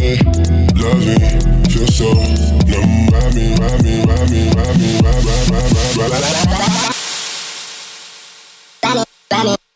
me, love me, feel so numb. Ride me, ride me, ride me, ride me, ride, ride, ride, ride,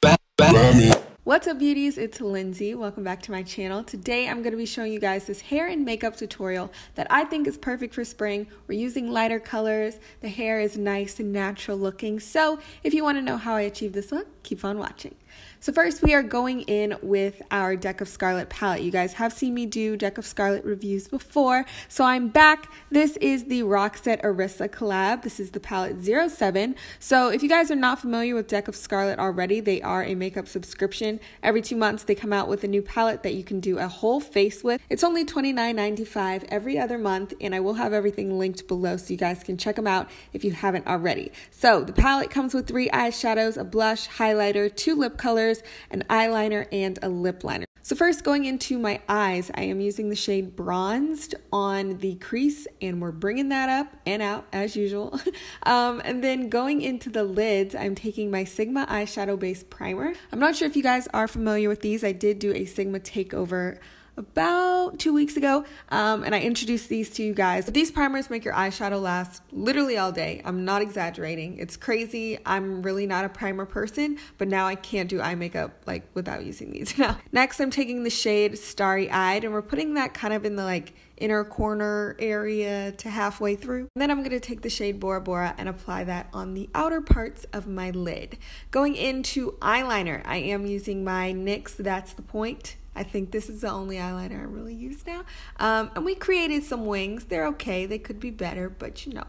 ride, ride me. What's up, beauties? It's Lindsay. Welcome back to my channel. Today I'm going to be showing you guys this hair and makeup tutorial that I think is perfect for spring. We're using lighter colors. The hair is nice and natural looking. So if you want to know how I achieve this look, keep on watching. So first we are going in with our Deck of Scarlet palette. You guys have seen me do Deck of Scarlet reviews before, so I'm back. This is the Roxette Arissa collab. This is the palette 07. So if you guys are not familiar with Deck of Scarlet already, they are a makeup subscription. Every 2 months they come out with a new palette that you can do a whole face with. It's only $29.95 every other month, and I will have everything linked below so you guys can check them out if you haven't already. So the palette comes with 3 eyeshadows, a blush, highlighter, 2 lip colors, an eyeliner, and a lip liner. So first, going into my eyes, I am using the shade Bronzed on the crease, and we're bringing that up and out as usual. And then going into the lids, I'm taking my Sigma eyeshadow base primer. I'm not sure if you guys are familiar with these. I did do a Sigma takeover about 2 weeks ago, and I introduced these to you guys. These primers make your eyeshadow last literally all day. I'm not exaggerating. It's crazy. I'm really not a primer person, but now I can't do eye makeup like without using these now. Next, I'm taking the shade Starry Eyed, and we're putting that kind of in the like inner corner area to halfway through. And then I'm going to take the shade Bora Bora and apply that on the outer parts of my lid. Going into eyeliner, I am using my NYX That's the Point. I think this is the only eyeliner I really use now. And we created some wings. They're okay. They could be better, but you know,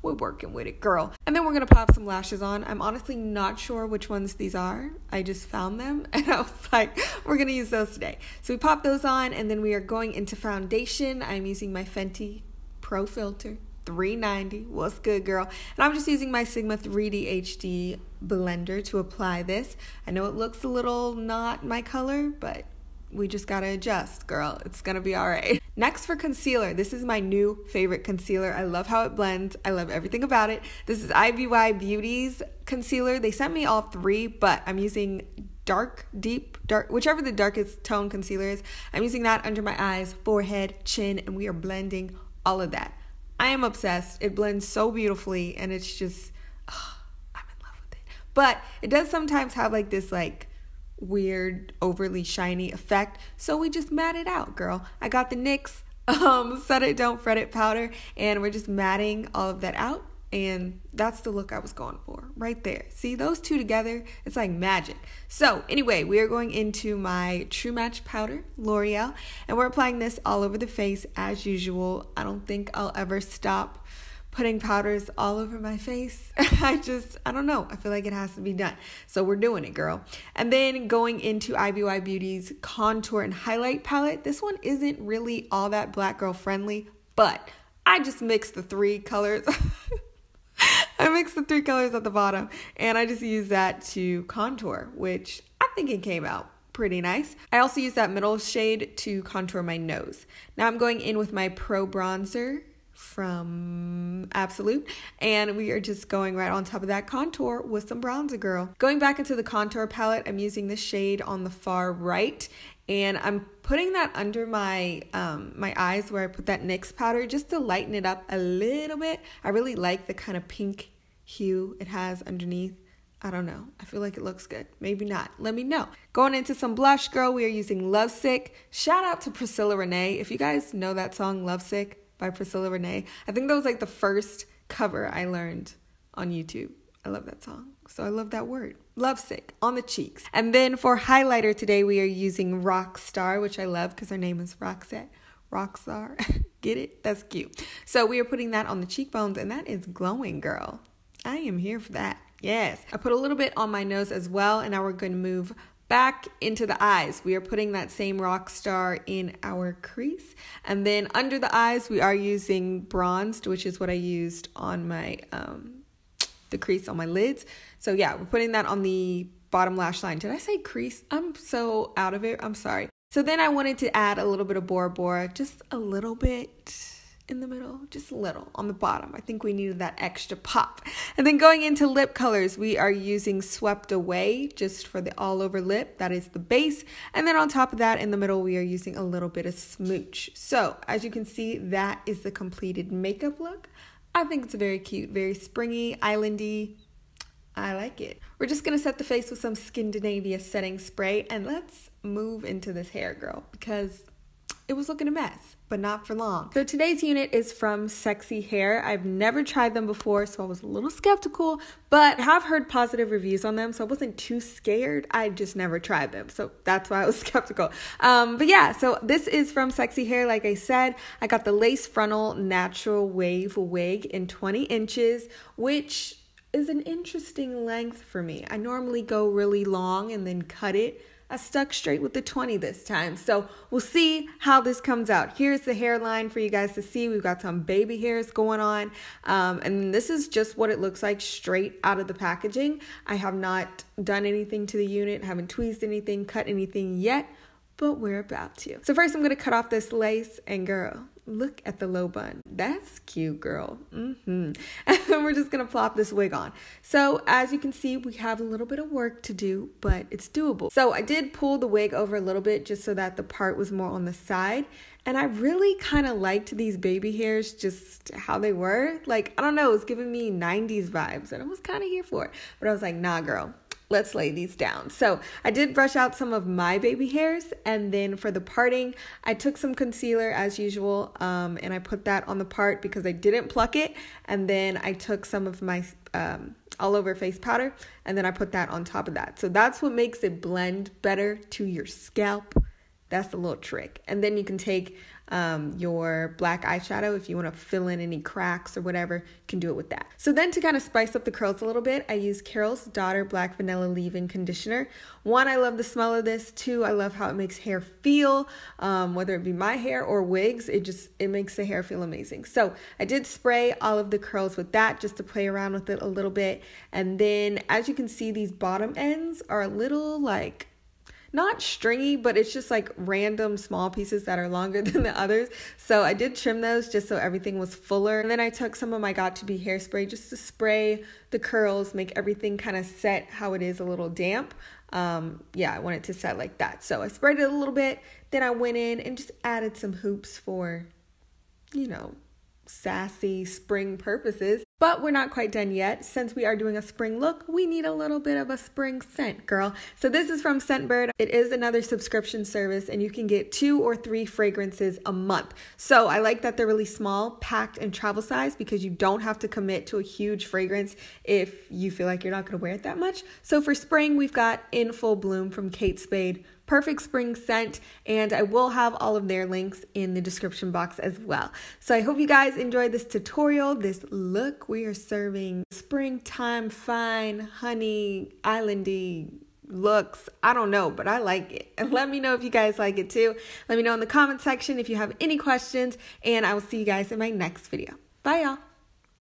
we're working with it, girl. And then we're going to pop some lashes on. I'm honestly not sure which ones these are. I just found them and I was like, we're going to use those today. So we pop those on, and then we are going into foundation. I'm using my Fenty Pro Filter 390. What's good, girl? And I'm just using my Sigma 3D HD blender to apply this. I know it looks a little not my color, but we just gotta adjust, girl. It's gonna be all right. Next, for concealer, this is my new favorite concealer. I love how it blends. I love everything about it. This is IBY Beauty's concealer. They sent me all 3, but I'm using dark, deep, dark, whichever the darkest tone concealer is. I'm using that under my eyes, forehead, chin, and we are blending all of that. I am obsessed. It blends so beautifully, and it's just, I'm in love with it. But it does sometimes have like this like weird overly shiny effect, so we just matte it out, girl. I got the NYX Set It Don't Fret It powder, and we're just matting all of that out, and that's the look I was going for right there. See those two together? It's like magic. So anyway, we are going into my True Match powder, L'Oreal, and we're applying this all over the face as usual. I don't think I'll ever stop putting powders all over my face. I don't know. I feel like it has to be done. So we're doing it, girl. And then going into IBY Beauty's contour and highlight palette. This one isn't really all that black girl friendly, but I just mixed the 3 colors. I mixed the 3 colors at the bottom, and I just used that to contour, which I think it came out pretty nice. I also used that middle shade to contour my nose. Now I'm going in with my Pro Bronzer from Absolute, and we are just going right on top of that contour with some bronzer, girl. Going back into the contour palette, I'm using the shade on the far right, and I'm putting that under my my eyes where I put that NYX powder just to lighten it up a little bit. I really like the kind of pink hue it has underneath. I don't know. I feel like it looks good. Maybe not. Let me know. Going into some blush, girl, we are using Lovesick. Shout out to Priscilla Renee. If you guys know that song, Lovesick, by Priscilla Renee. I think that was like the first cover I learned on YouTube. I love that song. So I love that word. Lovesick on the cheeks. And then for highlighter today, we are using Rockstar, which I love because her name is Roxette. Rockstar. Get it? That's cute. So we are putting that on the cheekbones, and that is glowing, girl. I am here for that. Yes. I put a little bit on my nose as well, and now we're going to move back into the eyes. We are putting that same Rockstar in our crease, and then under the eyes we are using Bronzed, which is what I used on my the crease on my lids. So yeah, we're putting that on the bottom lash line. Did I say crease? I'm so out of it. I'm sorry. So then I wanted to add a little bit of Bora Bora, just a little bit in the middle, just a little on the bottom. I think we needed that extra pop. And then going into lip colors, we are using Swept Away just for the all over lip. That is the base. And then on top of that, in the middle, we are using a little bit of Smooch. So as you can see, that is the completed makeup look. I think it's very cute, very springy, islandy. I like it. We're just gonna set the face with some Scandinavia setting spray, and let's move into this hair, girl, because it was looking a mess, but not for long. So today's unit is from Cexxy Hair. I've never tried them before, so I was a little skeptical, but have heard positive reviews on them, so I wasn't too scared. I just never tried them, so that's why I was skeptical. But yeah, so this is from Cexxy Hair. Like I said, I got the Lace Frontal Natural Wave Wig in 20 inches, which is an interesting length for me. I normally go really long and then cut it. I stuck straight with the 20 this time. So we'll see how this comes out. Here's the hairline for you guys to see. We've got some baby hairs going on. And this is just what it looks like straight out of the packaging. I have not done anything to the unit, haven't tweezed anything, cut anything yet, but we're about to. So first I'm gonna cut off this lace, and girl, look at the low bun. That's cute, girl. And then we're just gonna plop this wig on. So as you can see, we have a little bit of work to do, but it's doable. So I did pull the wig over a little bit just so that the part was more on the side. And I really kind of liked these baby hairs, just how they were. Like, I don't know, it was giving me 90s vibes, and I was kind of here for it. But I was like, nah, girl, let's lay these down. So I did brush out some of my baby hairs, and then for the parting, I took some concealer as usual, and I put that on the part because I didn't pluck it, and then I took some of my all over face powder, and then I put that on top of that. So that's what makes it blend better to your scalp. That's the little trick. And then you can take your black eyeshadow if you want to fill in any cracks or whatever, you can do it with that. So then to kind of spice up the curls a little bit, I use Carol's Daughter Black Vanilla Leave-In Conditioner. One, I love the smell of this. Two, I love how it makes hair feel, whether it be my hair or wigs, it makes the hair feel amazing. So I did spray all of the curls with that just to play around with it a little bit. And then as you can see, these bottom ends are a little like, not stringy, but it's just like random small pieces that are longer than the others. So I did trim those just so everything was fuller. And then I took some of my Got To Be hairspray just to spray the curls, make everything kind of set how it is a little damp. Yeah, I want it to set like that. So I sprayed it a little bit. Then I went in and just added some hoops for, you know, sassy spring purposes. But we're not quite done yet. Since we are doing a spring look, we need a little bit of a spring scent, girl. So this is from Scentbird. It is another subscription service, and you can get 2 or 3 fragrances a month. So I like that they're really small, packed, and travel size because you don't have to commit to a huge fragrance if you feel like you're not going to wear it that much. So for spring, we've got In Full Bloom from Kate Spade. Perfect spring scent, and I will have all of their links in the description box as well. So I hope you guys enjoyed this tutorial, this look. We are serving springtime fine, honey, islandy looks. I don't know, but I like it. And let me know if you guys like it too. Let me know in the comment section if you have any questions, and I will see you guys in my next video. Bye, y'all.